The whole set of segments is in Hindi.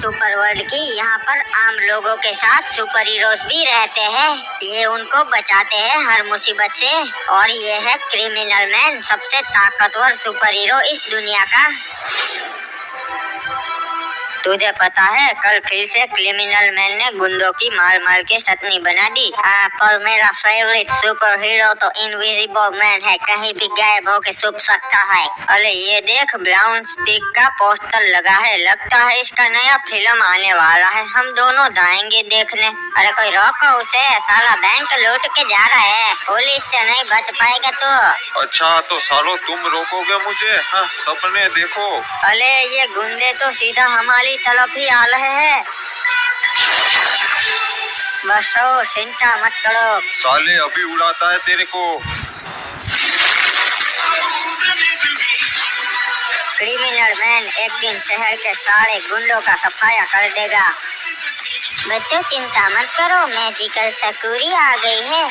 सुपर वर्ल्ड की। यहाँ पर आम लोगों के साथ सुपर हीरोज भी रहते हैं। ये उनको बचाते हैं हर मुसीबत से। और ये है क्रिमिनल मैन, सबसे ताकतवर सुपर हीरो इस दुनिया का। तुझे पता है कल फिर से क्रिमिनल मैन ने गुंडों की मार मार के चटनी बना दी। हाँ, पर मेरा फेवरेट सुपर हीरो तो इनविजिबल मैन है, कहीं भी गायब होके छुप सकता है। अरे ये देख, ब्राउन स्टिक का पोस्टर लगा है, लगता है इसका नया फिल्म आने वाला है। हम दोनों जाएंगे देखने। अरे कोई रोको उसे, साला बैंक लूट के जा रहा है, पुलिस से नहीं बच पाएगा तो। अच्छा तो सालो तुम रोकोगे मुझे? हाँ, सपने देखो। अरे ये गुंडे तो सीधा हमारी तरफ ही आ रहे हैं। बस चिंता मत करो। साले अभी उड़ाता है तेरे को। क्रिमिनल मैन एक दिन शहर के सारे गुंडों का सफाया कर देगा। बच्चों चिंता मत करो, मैजिकल सकुरी आ गई है।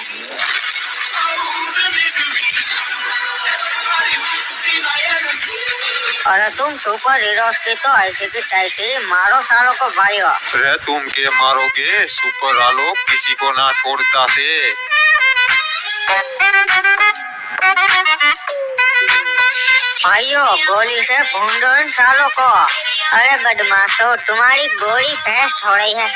अरे तुम सुपर हीरोज की तो ऐसी की तैसी मारो सालों को भाइयों। अरे तुम के मारोगे? सुपर आलोक किसी को ना छोड़ता से। भाइयों गोली से भूंडो इन सालों को। अरे बदमाशों, तुम्हारी गोली फेस्ट हो रही है।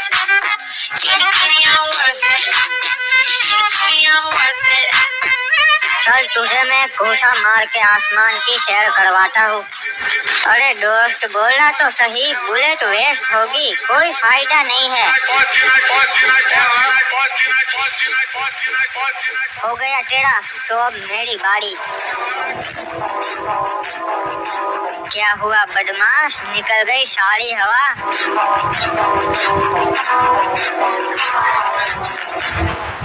चल तुझे मैं घूसा मार के आसमान की सैर करवाता हूँ। अरे दोस्त बोला तो सही, बुलेट वेस्ट होगी, कोई फायदा नहीं है। हो गया तेरा, तो अब मेरी बारी। क्या हुआ बदमाश, निकल गई सारी हवा।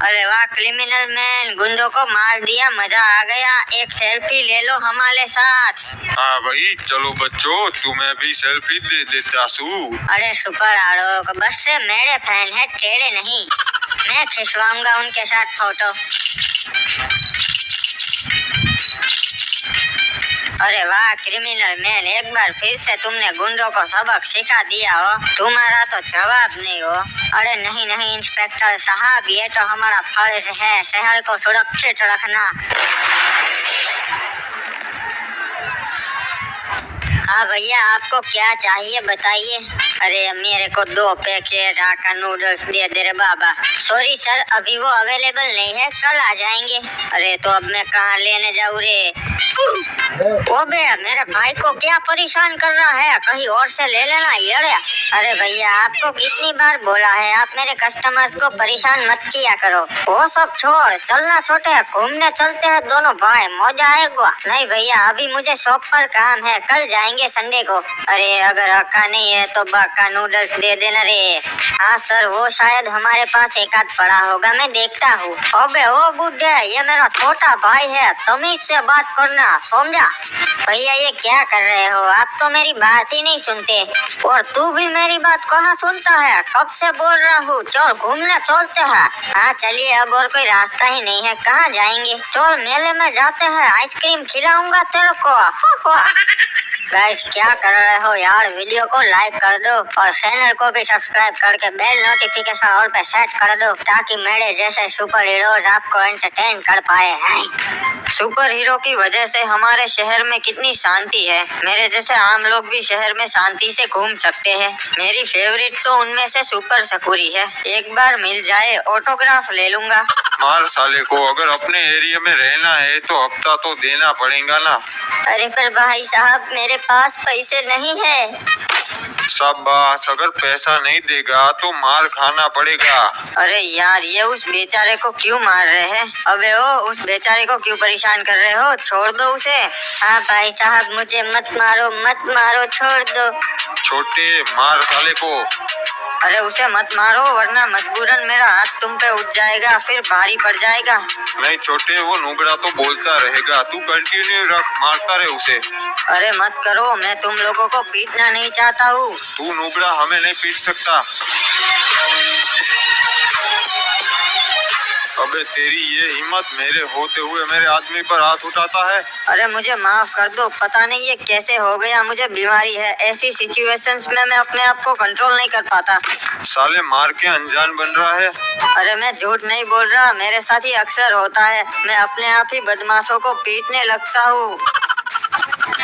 अरे वाह क्रिमिनल मैन, गुंडों को मार दिया, मजा आ गया। एक सेल्फी ले लो हमारे साथ। हाँ भाई चलो बच्चों, तुम्हें भी सेल्फी दे देता हूँ। अरे सुपर आलोक, बस से मेरे फैन है, तेरे नहीं। मैं खिंचवाऊंगा उनके साथ फोटो। अरे वाह क्रिमिनल मैन, एक बार फिर से तुमने गुंडों को सबक सिखा दिया हो। तुम्हारा तो जवाब नहीं हो। अरे नहीं नहीं इंस्पेक्टर साहब, ये तो हमारा फर्ज है शहर को सुरक्षित रखना। हाँ भैया, आपको क्या चाहिए बताइए। अरे मेरे को 2 पैकेट हाक्का नूडल्स दे दे रे बाबा। सॉरी सर, अभी वो अवेलेबल नहीं है, कल आ जाएंगे। अरे तो अब मैं कहाँ लेने जाऊँ रे? ओबे मेरे भाई को क्या परेशान कर रहा है, कहीं और से ले लेना ये। अरे भैया आपको कितनी बार बोला है, आप मेरे कस्टमर्स को परेशान मत किया करो। वो सब छोड़, चलना छोटे, घूमने चलते हैं दोनों भाई, मजा आएगा। नहीं भैया अभी मुझे शॉप पर काम है, कल जाएंगे संडे को। अरे अगर हक्का नहीं है तो हक्का नूडल्स दे देना रे। हाँ सर, वो शायद हमारे पास एक आध पड़ा होगा, मैं देखता हूँ। अबे ओ बुड्ढे, ये मेरा छोटा भाई है, तमीज से बात करना, समझा? भैया ये क्या कर रहे हो, आप तो मेरी बात ही नहीं सुनते। और तू भी मेरी बात कहाँ सुनता है, कब से बोल रहा हूँ, चल घूमने चलते हैं। हाँ चलिए, अब और कोई रास्ता ही नहीं है, कहाँ जाएंगे? चल मेले में जाते हैं, आइसक्रीम खिलाऊंगा तेरे को। गाइस क्या कर रहे हो यार, वीडियो को लाइक कर दो और चैनल को भी सब्सक्राइब करके बेल नोटिफिकेशन ऑल पे सेट कर दो, ताकि मेरे जैसे सुपर हीरोज आपको एंटरटेन कर पाए। सुपर हीरो की वजह से हमारे शहर में कितनी शांति है, मेरे जैसे आम लोग भी शहर में शांति से घूम सकते हैं। मेरी फेवरेट तो उनमें से सुपर सकुरी है, एक बार मिल जाए ऑटोग्राफ ले लूंगा। मार साले को, अगर अपने एरिया में रहना है तो हफ्ता तो देना पड़ेगा ना। अरे पर भाई साहब मेरे पास पैसे नहीं है। शाबाश, अगर पैसा नहीं देगा तो मार खाना पड़ेगा। अरे यार ये उस बेचारे को क्यों मार रहे हैं? अबे ओ, उस बेचारे को क्यों परेशान कर रहे हो, छोड़ दो उसे। हाँ भाई साहब मुझे मत मारो, छोड़ दो। छोटे मार साले को। अरे उसे मत मारो, वरना मजबूरन मेरा हाथ तुम पे उठ जाएगा, फिर भारी पड़ जाएगा। नहीं छोटे, वो नुबड़ा तो बोलता रहेगा, तू कंटिन्यू रख, मारता रहे उसे। अरे मत करो, मैं तुम लोगों को पीटना नहीं चाहता हूँ। तू नुबड़ा हमें नहीं पीट सकता। अबे तेरी ये हिम्मत, मेरे होते हुए मेरे आदमी पर हाथ उठाता है। अरे मुझे माफ कर दो, पता नहीं ये कैसे हो गया, मुझे बीमारी है, ऐसी सिचुएशंस में मैं अपने आप को कंट्रोल नहीं कर पाता। साले मार के अनजान बन रहा है। अरे मैं झूठ नहीं बोल रहा, मेरे साथ ही अक्सर होता है, मैं अपने आप ही बदमाशों को पीटने लगता हूँ।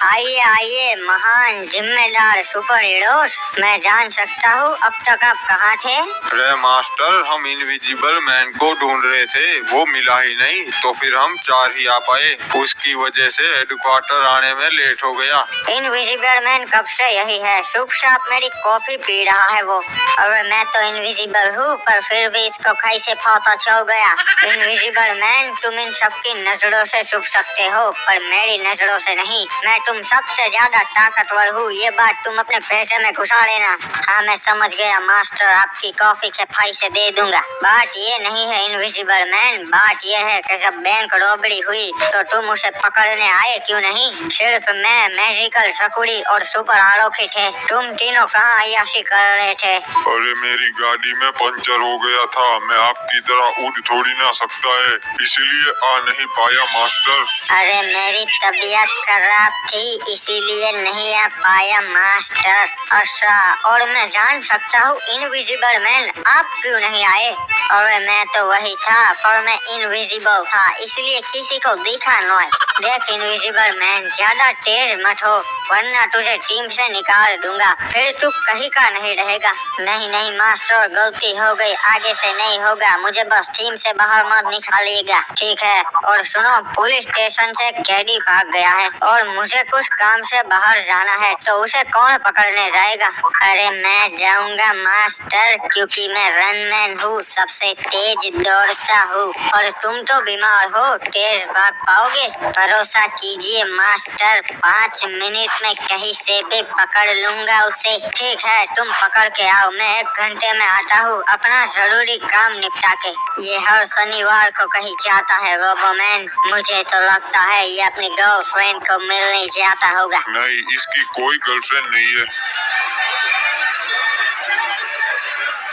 आइए आइए महान जिम्मेदार सुपर हीरोज, मैं जान सकता हूँ अब तक आप कहाँ थे? अरे मास्टर, हम इनविजिबल मैन को ढूंढ रहे थे, वो मिला ही नहीं, तो फिर हम 4 ही आ पाए। उसकी वजह से हेडक्वार्टर आने में लेट हो गया। इनविजिबल मैन कब से यही है, चुपचाप मेरी कॉफी पी रहा है वो। अरे मैं तो इनविजिबल हूँ, पर फिर भी इसको कैसे पता चल गया? इनविजिबल मैन, तुम इन सबकी नजरों से छुप सकते हो, पर मेरी नजरों से नहीं। मैं तुम सबसे ज्यादा ताकतवर हूँ, ये बात तुम अपने पेट में घुसा लेना। हाँ मैं समझ गया मास्टर, आपकी कॉफी के पैसे दे दूंगा। बात ये नहीं है इनविजिबल मैन, बात ये है कि जब बैंक रॉबरी हुई तो तुम उसे पकड़ने आए क्यों नहीं? सिर्फ मैं, मैजिकल सकुड़ी और सुपर आलोकी थे, तुम तीनों कहाँ अय्याशी कर रहे थे? अरे मेरी गाड़ी में पंचर हो गया था, मैं आपकी तरह उड़ थोड़ी ना सकता है, इसीलिए आ नहीं पाया मास्टर। अरे मेरी तबीयत खराब थी इसीलिए नहीं आ पाया मास्टर। अच्छा, और मैं जान सकता हूँ इनविजिबल मैन आप क्यों नहीं आए? और मैं तो वही था, पर मैं इनविजिबल था इसलिए किसी को दिखा नहीं। देख इनविजिबल मैन, ज्यादा तेज मत हो वरना तुझे टीम से निकाल दूंगा, फिर तू कहीं का नहीं रहेगा। नहीं नहीं मास्टर, गलती हो गई, आगे से नहीं होगा, मुझे बस टीम से बाहर मत निकालिएगा, ठीक है? और सुनो, पुलिस स्टेशन से कैदी भाग गया है और मुझे कुछ काम से बाहर जाना है, तो उसे कौन पकड़ने जाएगा? अरे मैं जाऊंगा मास्टर, क्योंकि मैं रनमैन हूँ, सबसे तेज दौड़ता हूँ, और तुम तो बीमार हो, तेज भाग पाओगे? भरोसा कीजिए मास्टर, 5 मिनट में कहीं से भी पकड़ लूंगा उसे। ठीक है, तुम पकड़ के आओ, मैं 1 घंटे में आता हूँ अपना जरूरी काम निपटा के। ये हर शनिवार को कहीं जाता है रोबोमैन, मुझे तो लगता है ये अपनी गर्लफ्रेंड को मिलने जाता होगा। नहीं, इसकी कोई गर्लफ्रेंड नहीं है।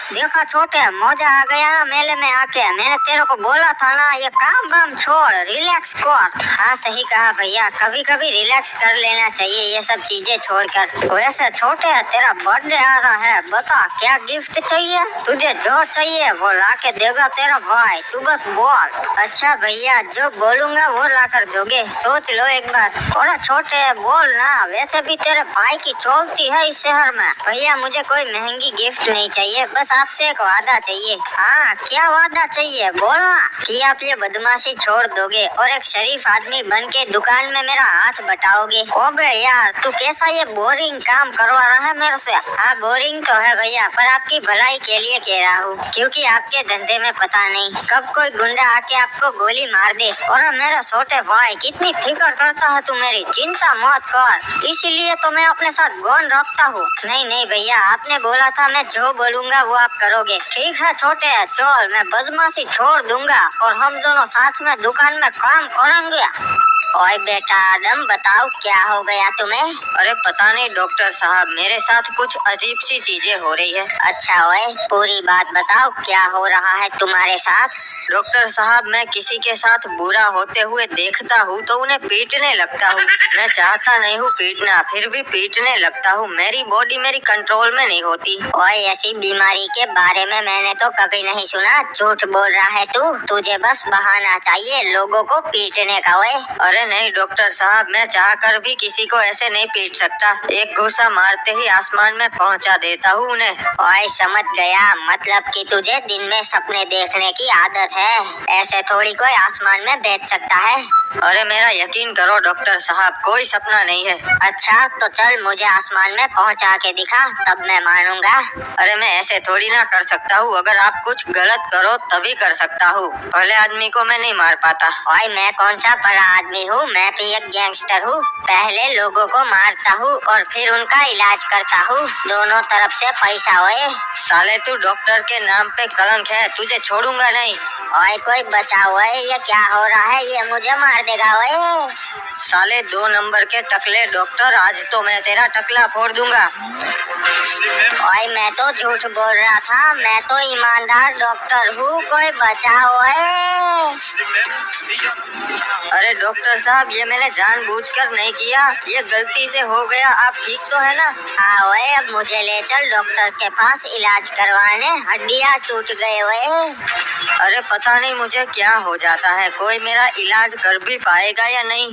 देखा छोटे, मजा आ गया ना मेले में आके, मैंने तेरे को बोला था ना ये काम वाम छोड़, रिलैक्स कर। हाँ सही कहा भैया, कभी कभी रिलैक्स कर लेना चाहिए ये सब चीजें छोड़कर। वैसे छोटे, तेरा बर्थडे आ रहा है, बता क्या गिफ्ट चाहिए? तुझे जो चाहिए वो ला के देगा तेरा भाई, तू बस बोल। अच्छा भैया, जो बोलूंगा वो ला कर दोगे, सोच लो एक बार। और छोटे बोल ना, वैसे भी तेरे भाई की चलती है इस शहर में। भैया मुझे कोई महंगी गिफ्ट नहीं चाहिए, बस आपसे एक वादा चाहिए। हाँ क्या वादा चाहिए, बोलना कि आप ये बदमाशी छोड़ दोगे और एक शरीफ आदमी बन के दुकान में मेरा हाथ बटाओगे। ओबे यार, तू कैसा ये बोरिंग काम करवा रहा है मेरे से? हाँ बोरिंग तो है भैया, पर आपकी भलाई के लिए कह रहा हूँ, क्योंकि आपके धंधे में पता नहीं कब कोई गुंडा आके आपको गोली मार दे। और मेरा छोटे भाई, कितनी फिक्र करता है तू मेरी, चिंता मत कर, इसीलिए तो मैं अपने साथ गौन रखता हूँ। नहीं नहीं भैया, आपने बोला था मैं जो बोलूंगा वो आप करोगे। ठीक है छोटे, चल मैं बदमाशी छोड़ दूंगा और हम दोनों साथ में दुकान में काम करेंगे। ओए बेटा आदम, बताओ क्या हो गया तुम्हें? अरे पता नहीं डॉक्टर साहब, मेरे साथ कुछ अजीब सी चीजें हो रही है। अच्छा ओए, पूरी बात बताओ, क्या हो रहा है तुम्हारे साथ? डॉक्टर साहब, मैं किसी के साथ बुरा होते हुए देखता हूँ तो उन्हें पीटने लगता हूँ। मैं चाहता नहीं हूँ पीटना, फिर भी पीटने लगता हूँ। मेरी बॉडी मेरी कंट्रोल में नहीं होती। ओए ऐसी बीमारी के बारे में मैंने तो कभी नहीं सुना, झूठ बोल रहा है तू, तुझे बस बहाना चाहिए लोगों को पीटने का। ओए अरे नहीं डॉक्टर साहब, मैं चाहकर भी किसी को ऐसे नहीं पीट सकता, एक घूसा मारते ही आसमान में पहुँचा देता हूँ उन्हें। ओए समझ गया, मतलब कि तुझे दिन में सपने देखने की आदत है, ऐसे थोड़ी कोई आसमान में बैठ सकता है। अरे मेरा यकीन करो डॉक्टर साहब, कोई सपना नहीं है। अच्छा तो चल मुझे आसमान में पहुंचा के दिखा, तब मैं मानूंगा। अरे मैं ऐसे थोड़ी ना कर सकता हूँ, अगर आप कुछ गलत करो तभी कर सकता हूँ, भले आदमी को मैं नहीं मार पाता। ओए मैं कौन सा बड़ा आदमी नहीं हूँ, मैं भी एक गैंगस्टर हूँ। पहले लोगों को मारता हूँ और फिर उनका इलाज करता हूँ, दोनों तरफ से पैसा होए। साले तू डॉक्टर के नाम पे कलंक है, तुझे छोड़ूंगा नहीं। ओए कोई बचाओ, ये क्या हो रहा है, ये मुझे मार देगा। ओए साले 2 नंबर के टकले डॉक्टर, आज तो मैं तेरा टकला फोड़ दूंगा। ओए मैं तो झूठ बोल रहा था, मैं तो ईमानदार डॉक्टर हूँ, कोई बचाओ। अरे डॉक्टर साहब, ये मैंने जानबूझकर नहीं किया, ये गलती से हो गया। आप ठीक तो है ना? हाँ ओए, अब मुझे ले चल डॉक्टर के पास इलाज करवाने, हड्डियाँ टूट गए। ओए अरे पता नहीं मुझे क्या हो जाता है, कोई मेरा इलाज कर भी पाएगा या नहीं।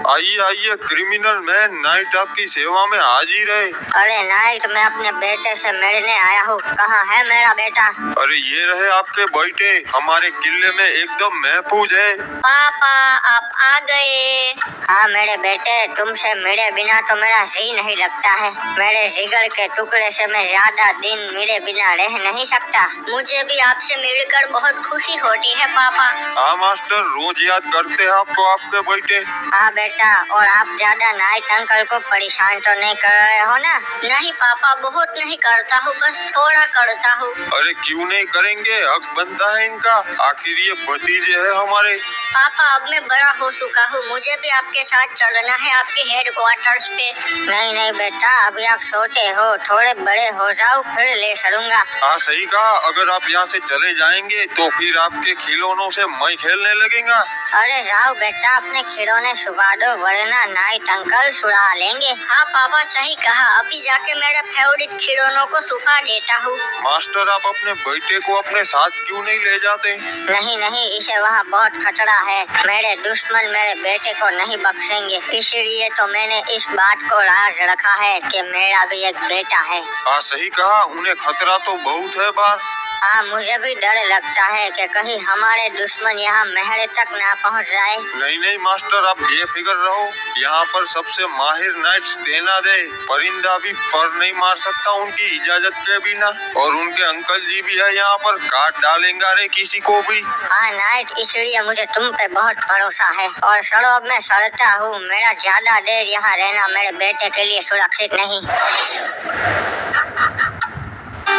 आइए आइए क्रिमिनल मैन, नाइट आपकी सेवा में हाजिर है। अरे नाइट, मैं अपने बेटे से मिलने आया हूँ, कहाँ है मेरा बेटा? अरे ये रहे आपके बेटे, हमारे किले में एकदम महफूज है। पापा आप आ गए। हाँ मेरे बेटे, तुमसे मिले बिना तो मेरा जी नहीं लगता है। मेरे जिगर के टुकड़े से मैं ज्यादा दिन मिले बिना रह नहीं सकता। मुझे भी आपसे मिलकर बहुत खुशी होती है पापा। हाँ मास्टर, रोज याद करते हैं आपको आपके बेटे। हाँ बेटा, और आप ज्यादा नाइट अंकल को परेशान तो नहीं कर रहे हो ना? नहीं पापा, बहुत नहीं करता हूँ, बस थोड़ा करता हूँ। अरे क्यों नहीं करेंगे, हक बनता है इनका, आखिर ये भतीजे है हमारे। पापा अब मैं बड़ा हो चुका हूँ, मुझे भी आपके साथ चलना है आपके हेडक्वार्टर्स पे। नहीं नहीं बेटा, अभी आप छोटे हो, थोड़े बड़े हो जाओ फिर ले चलूंगा। हाँ सही कहा, अगर आप यहाँ से चले जाएंगे तो फिर आपके खिलौनों से मैं खेलने लगेगा। अरे जाओ बेटा, अपने खिलौने छुपा दो, वरना नाइट अंकल छुड़ा लेंगे। हाँ पापा सही कहा, अभी जाके मेरे फेवरेट खिलौनों को छुपा देता हूँ। मास्टर आप अपने बेटे को अपने साथ क्यों नहीं ले जाते? नहीं नहीं, इसे वहाँ बहुत खतरा है, मेरे दुश्मन मेरे बेटे को नहीं बख्शेंगे, इसलिए तो मैंने इस बात को राज रखा है कि मेरा भी एक बेटा है। हाँ सही कहा, उन्हें खतरा तो बहुत है बार। हाँ मुझे भी डर लगता है कि कहीं हमारे दुश्मन यहाँ महल तक ना पहुँच जाए। नहीं नहीं मास्टर, आप बेफिक्र रहो, यहाँ पर सबसे माहिर नाइट्स तैनात है, परिंदा भी पर नहीं मार सकता उनकी इजाजत के बिना, और उनके अंकल जी भी है यहाँ पर, काट डालेंगे रे किसी को भी। हाँ नाइट, इसलिए मुझे तुम पे बहुत भरोसा है। और चलो अब मैं चलता हूँ, मेरा ज्यादा देर यहाँ रहना मेरे बेटे के लिए सुरक्षित नहीं।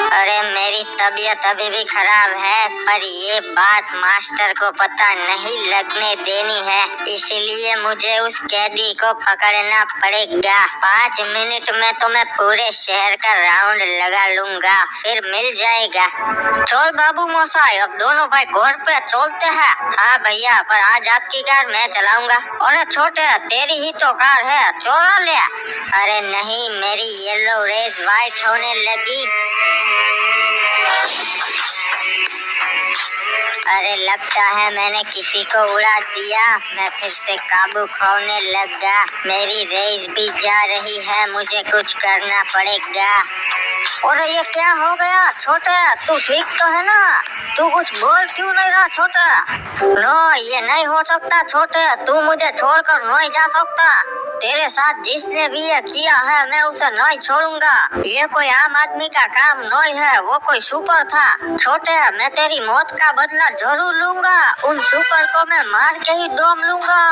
अरे मेरी तबीयत अभी भी खराब है, पर ये बात मास्टर को पता नहीं लगने देनी है, इसलिए मुझे उस कैदी को पकड़ना पड़ेगा। 5 मिनट में तो मैं पूरे शहर का राउंड लगा लूंगा, फिर मिल जाएगा। चल बाबू मोसाई, अब दोनों भाई घर पे चलते हैं। हाँ भैया, पर आज आपकी कार मैं चलाऊंगा। अरे छोटे, तेरी ही तो कार है, चला ले। अरे नहीं, मेरी येलो रेस व्हाइट होने लगी। अरे लगता है मैंने किसी को उड़ा दिया, मैं फिर से काबू खोने लगा। मेरी रेस भी जा रही है, मुझे कुछ करना पड़ेगा। और ये क्या हो गया छोटे, तू ठीक तो है ना? तू कुछ बोल क्यों नहीं रहा छोटे? नो, ये नहीं हो सकता छोटे, तू मुझे छोड़कर नहीं जा सकता। तेरे साथ जिसने भी ये किया है मैं उसे नहीं छोड़ूंगा। ये कोई आम आदमी का काम नहीं है, वो कोई सुपर था। छोटे, मैं तेरी मौत का बदला जरूर लूंगा, उन सुपर को मैं मार के ही दम लूंगा।